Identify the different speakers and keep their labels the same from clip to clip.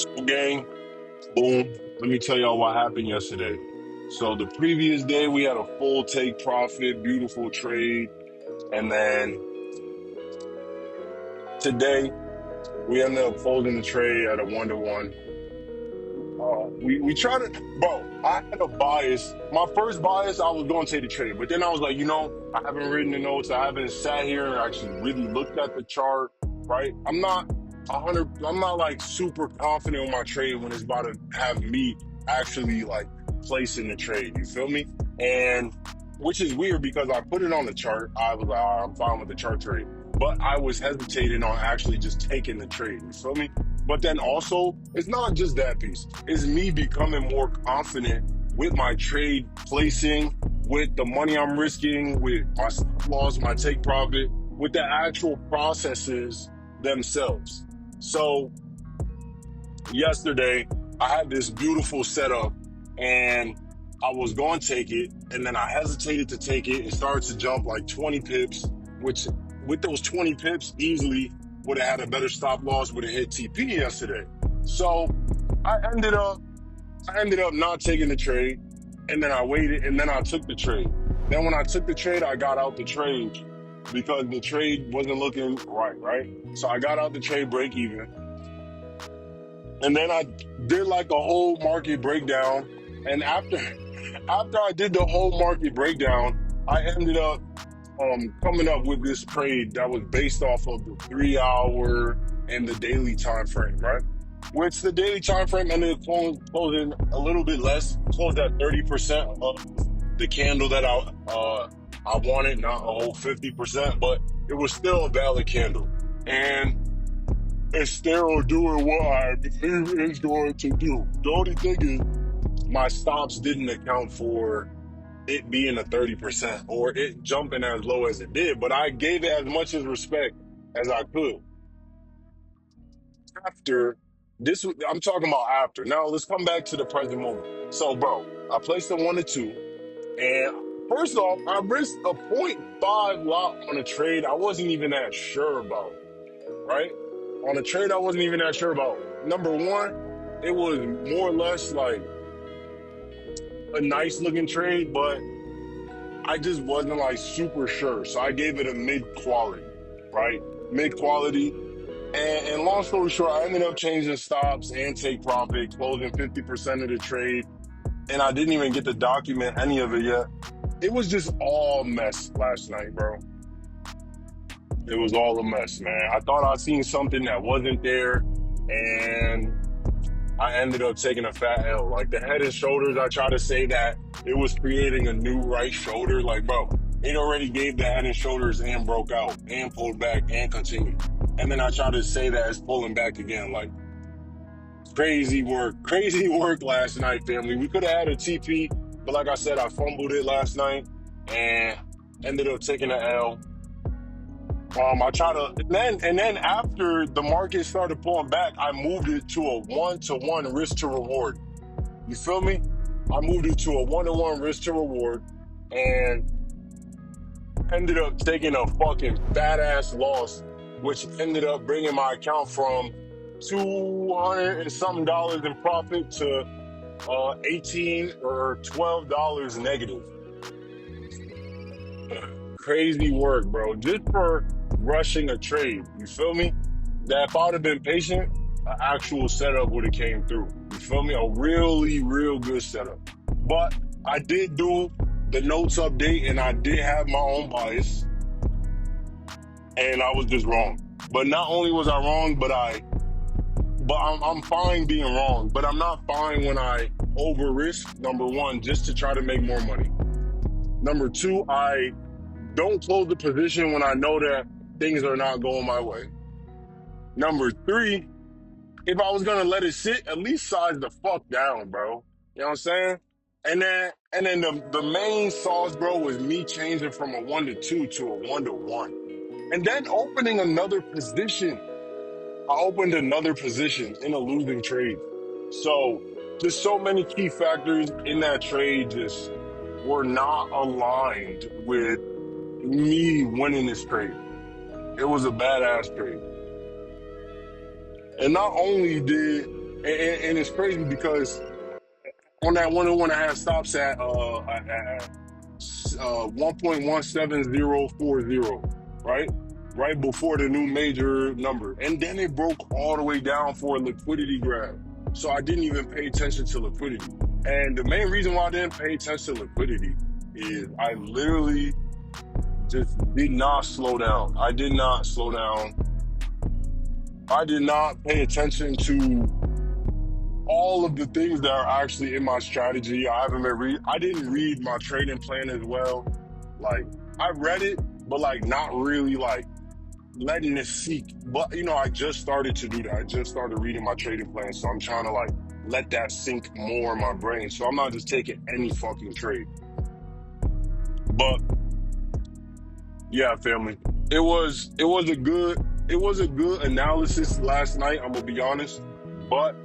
Speaker 1: Gang, boom. Let me tell y'all what happened yesterday. So the previous day we had a full take profit, beautiful trade, and then today we ended up folding the trade at a 1-to-1. We try to, bro. I had a bias. My first bias, I was going to take the trade, but then I was like, I haven't written the notes. I haven't sat here and actually really looked at the chart. Right? I'm not 100. I'm not like super confident in my trade when it's about to have me actually like placing the trade. You feel me? And which is weird because I put it on the chart. I was like, all right, I'm fine with the chart trade, but I was hesitating on actually just taking the trade. You feel me? But then also, it's not just that piece. It's me becoming more confident with my trade placing, with the money I'm risking, with my stop loss, my take profit, with the actual processes themselves. So yesterday, I had this beautiful setup and I was going to take it, and then I hesitated to take it. It started to jump like 20 pips, which with those 20 pips easily would have had a better stop loss, would have hit TP yesterday. So I ended up not taking the trade, and then I waited, and then I took the trade. Then when I took the trade, I got out the trade because the trade wasn't looking right? So I got out the trade break even. And then I did like a whole market breakdown. And after I did the whole market breakdown, I ended up coming up with this trade that was based off of the 3 hour and the daily time frame, right? Which the daily time frame ended up closing a little bit less, closed at 30% of the candle that I wanted, not a whole 50%, but it was still a valid candle. And it's still doing what I believe it's going to do. The only thing is my stops didn't account for it being a 30% or it jumping as low as it did, but I gave it as much as respect as I could. After this, I'm talking about after. Now let's come back to the present moment. So, bro, I placed a 1-to-2, and first off, I risked a .5 lot on a trade I wasn't even that sure about, right? On a trade I wasn't even that sure about. Number one, it was more or less like a nice looking trade, but I just wasn't like super sure. So I gave it a mid quality, right? Mid quality. And long story short, I ended up changing stops and take profit, closing 50% of the trade. And I didn't even get to document any of it yet. It was just all mess last night, bro. It was all a mess, man. I thought I seen something that wasn't there, and I ended up taking a fat L. Like the head and shoulders, I try to say that it was creating a new right shoulder. Like, bro, it already gave the head and shoulders and broke out and pulled back and continued. And then I try to say that it's pulling back again. Like, crazy work last night, family. We could have had a TP, but like I said, I fumbled it last night and ended up taking an L. I try to, and then after the market started pulling back, I moved it to a 1-to-1 risk to reward. You feel me? I moved it to a 1-to-1 risk to reward, and ended up taking a fucking badass loss, which ended up bringing my account from $200 and something in profit to $18 or $12 negative. Crazy work, bro. Just for rushing a trade. You feel me? That if I would have been patient, an actual setup would have came through. You feel me? A really, real good setup. But I did do the notes update, and I did have my own bias, and I was just wrong. But not only was I wrong, but I'm fine being wrong. But I'm not fine when I over risk. Number one, just to try to make more money. Number two, I don't close the position when I know that things are not going my way. Number three, if I was gonna let it sit, at least size the fuck down, bro. You know what I'm saying? And then the main sauce, bro, was me changing from a 1-to-2 to a 1-to-1. And then opening another position. I opened another position in a losing trade. So just so many key factors in that trade just were not aligned with me winning this trade. It was a badass trade. And not only did And it's crazy because on that 101, I had stops at 1.17040, right? Right before the new major number. And then it broke all the way down for a liquidity grab. So I didn't even pay attention to liquidity. And the main reason why I didn't pay attention to liquidity is I literally just did not slow down. I did not slow down. I did not pay attention to all of the things that are actually in my strategy. I didn't read my trading plan as well. Like, I read it, but like not really like letting it seek. But I just started to do that. I just started reading my trading plan. So I'm trying to like let that sink more in my brain. So I'm not just taking any fucking trade. But yeah, family. It was a good analysis last night, I'm gonna be honest. But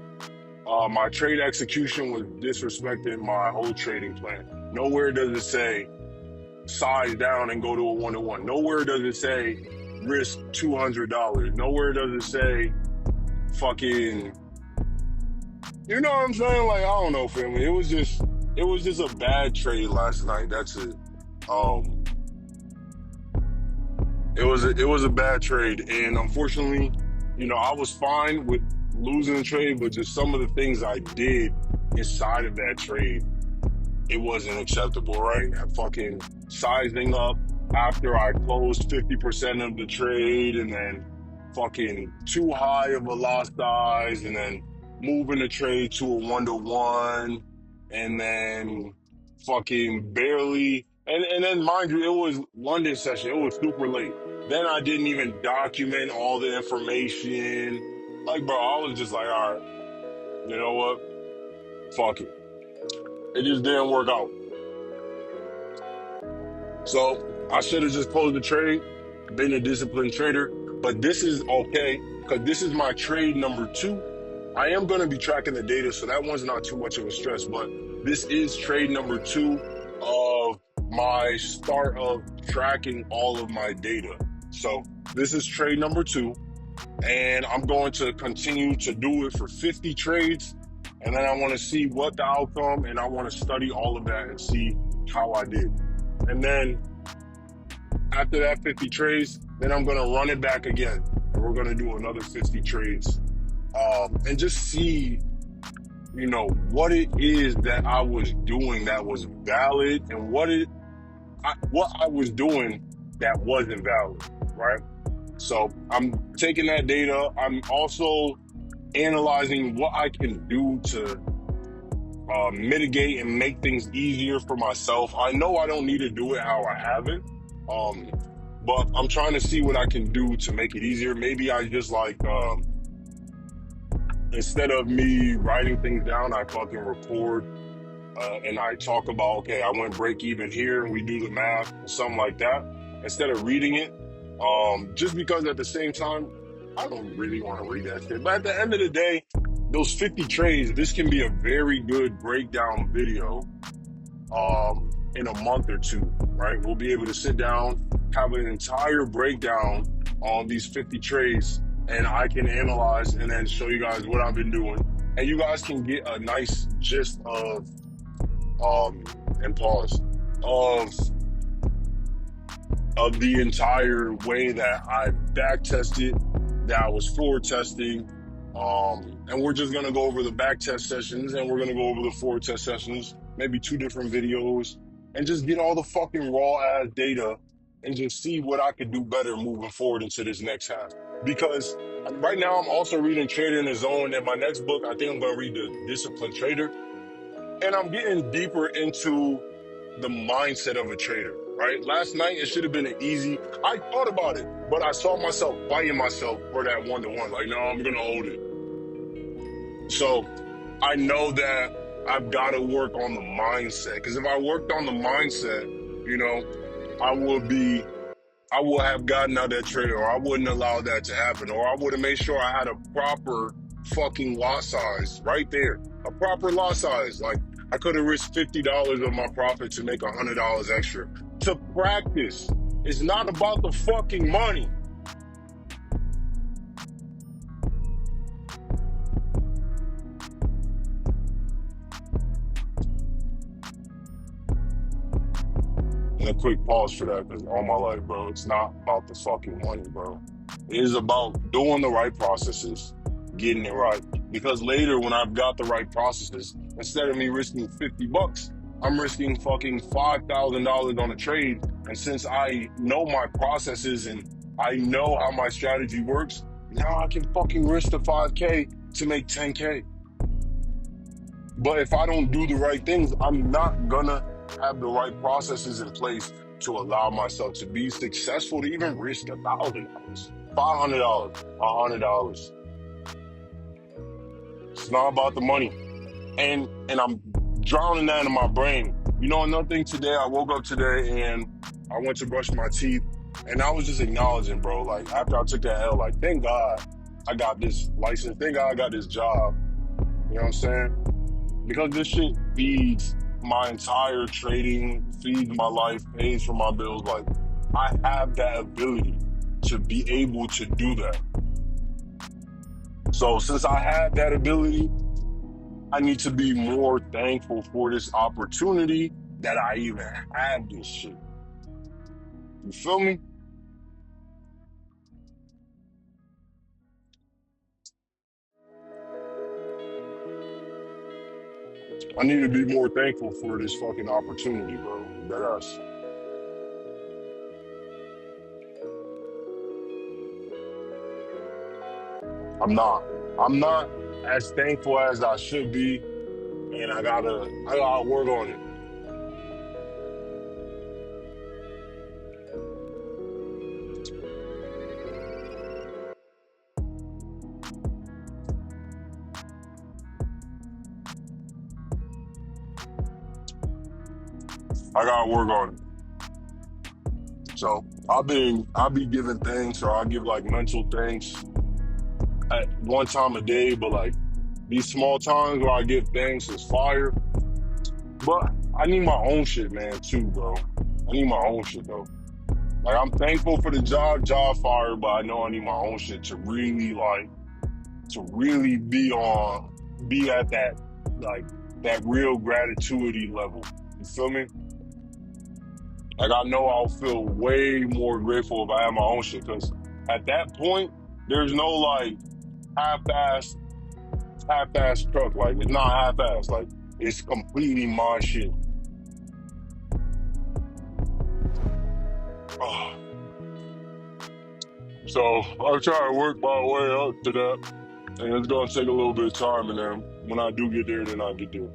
Speaker 1: my trade execution was disrespecting my whole trading plan. Nowhere does it say size down and go to a 1-to-1. Nowhere does it say risk $200. Nowhere does it say fucking. You know what I'm saying? Like, I don't know, family. It was just a bad trade last night. That's it. It was a bad trade, and unfortunately, I was fine with losing the trade, but just some of the things I did inside of that trade, it wasn't acceptable, right? Fucking sizing up after I closed 50% of the trade, and then fucking too high of a lot size, and then moving the trade to a 1-to-1, and then fucking barely, and then mind you, it was London session. It was super late. Then I didn't even document all the information. Like, bro, I was just like, all right, you know what? Fuck it. It just didn't work out. So I should have just closed the trade, been a disciplined trader. But this is okay, because this is my trade number 2. I am going to be tracking the data, so that one's not too much of a stress. But this is trade number 2 of my start of tracking all of my data. So this is trade number 2, and I'm going to continue to do it for 50 trades. And then I want to see what the outcome, and I want to study all of that and see how I did. And then after that 50 trades, then I'm going to run it back again. And we're going to do another 50 trades. And just see, what it is that I was doing that was valid, and what I was doing that wasn't valid, right? So I'm taking that data. I'm also analyzing what I can do to mitigate and make things easier for myself. I know I don't need to do it how I have it, but I'm trying to see what I can do to make it easier. Maybe I just instead of me writing things down, I fucking record and I talk about, okay, I went break even here, and we do the math, something like that, instead of reading it. Just because at the same time, I don't really want to read that shit. But at the end of the day, those 50 trades, this can be a very good breakdown video in a month or two, right? We'll be able to sit down, have an entire breakdown on these 50 trades, and I can analyze and then show you guys what I've been doing. And you guys can get a nice gist of, and pause, of the entire way that I back tested, that I was forward testing. And we're just gonna go over the back test sessions, and we're gonna go over the forward test sessions, maybe 2 different videos, and just get all the fucking raw ass data and just see what I could do better moving forward into this next half. Because right now I'm also reading Trader in the Zone, and my next book, I think I'm gonna read The Disciplined Trader. And I'm getting deeper into the mindset of a trader, right? Last night, it should have been I thought about it, but I saw myself fighting myself for that 1-to-1. Like, no, I'm going to hold it. So I know that I've got to work on the mindset, because if I worked on the mindset, I would have gotten out that trade, or I wouldn't allow that to happen, or I would have made sure I had a proper fucking lot size right there. A proper lot size. Like, I could have risked $50 of my profit to make $100 extra. To practice. It's not about the fucking money. And a quick pause for that, because all my life, bro, it's not about the fucking money, bro. It is about doing the right processes, getting it right. Because later, when I've got the right processes, instead of me risking $50, I'm risking fucking $5,000 on a trade. And since I know my processes and I know how my strategy works, now I can fucking risk the 5K to make 10K. But if I don't do the right things, I'm not gonna have the right processes in place to allow myself to be successful to even risk $1,000, $500, $100. It's not about the money. And I'm drowning that in my brain. You know, another thing today, I woke up today and I went to brush my teeth and I was just acknowledging, bro, like after I took that L, like, thank God I got this license. Thank God I got this job. You know what I'm saying? Because this shit feeds my entire trading, feeds my life, pays for my bills. Like, I have that ability to be able to do that. So since I have that ability, I need to be more thankful for this opportunity that I even have this shit. You feel me? I need to be more thankful for this fucking opportunity, bro. That's I'm not. I'm not as thankful as I should be, and I gotta work on it. I gotta work on it. So I'll be giving thanks, or I'll give like mental thanks at one time a day, but like these small times where I give thanks is fire. But I need my own shit, man, too, bro. I need my own shit though. Like I'm thankful for the job fire, but I know I need my own shit to really be at that like that real gratitude level. You feel me? Like I know I'll feel way more grateful if I have my own shit, because at that point there's no like half-ass half-ass truck. Like it's not half-ass. Like it's completely my shit. So I'm trying to work my way up to that, and it's gonna take a little bit of time. And then when I do get there, then I get there.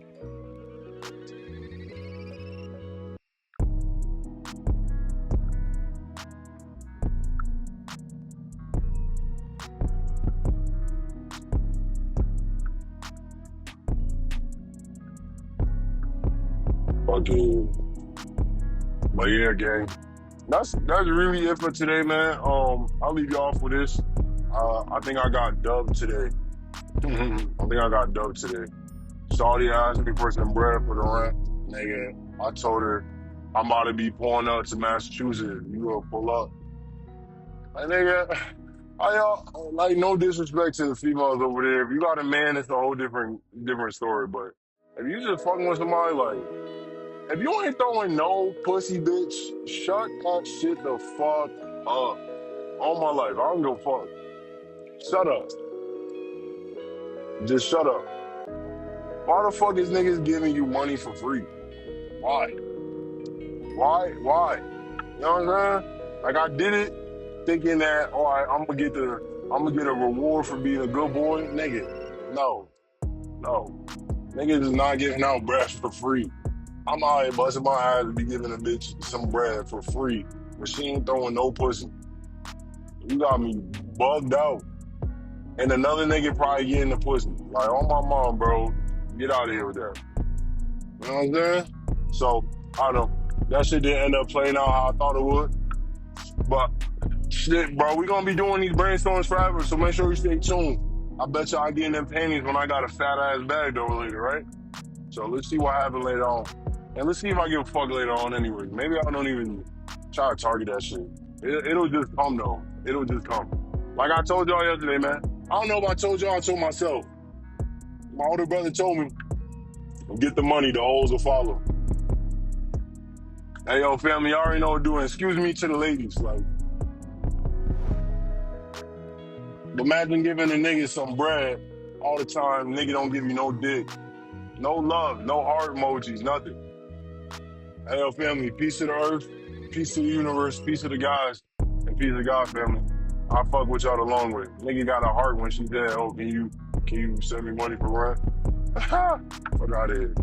Speaker 1: Okay, but yeah, gang. That's really it for today, man. I'll leave you off with this. I think I got dubbed today. I think I got dubbed today. Saudi asked me for some bread for the rent. Nigga, I told her I'm about to be pulling up to Massachusetts. You gonna pull up? Like nigga, like no disrespect to the females over there. If you got a man, it's a whole different story. But if you just fucking with somebody, like if you ain't throwing no pussy, bitch, shut that shit the fuck up. All my life, I don't give a fuck. Shut up. Just shut up. Why the fuck is niggas giving you money for free? Why? Why? You know what I'm saying? Like I did it thinking that, all right, I'm gonna get a reward for being a good boy. Nigga, no. Niggas is not giving out bread for free. I'm out here busting my ass to be giving a bitch some bread for free, but she ain't throwing no pussy. You got me bugged out. And another nigga probably getting the pussy. Like, on my mom, bro, get out of here with that. You know what I'm saying? So, I don't know. That shit didn't end up playing out how I thought it would. But, shit, bro, we gonna be doing these brainstorms forever, so make sure you stay tuned. I bet y'all getting them panties when I got a fat ass bag though later, right? So let's see what happens later on. And let's see if I give a fuck later on anyway. Maybe I don't even try to target that shit. It'll just come though. It'll just come. Like I told y'all yesterday, man. I don't know if I told y'all, I told myself. My older brother told me, get the money, the hoes will follow. Hey, yo, family, I already know what doing. Excuse me to the ladies. Like, imagine giving a nigga some bread all the time. Nigga don't give you no dick, no love, no heart emojis, nothing. Hey, yo, family, peace to the earth, peace to the universe, peace to the guys, and peace to God, family. I fuck with y'all the long way. Nigga got a heart when she dead. Oh, can you send me money for rent? Fuck out of here.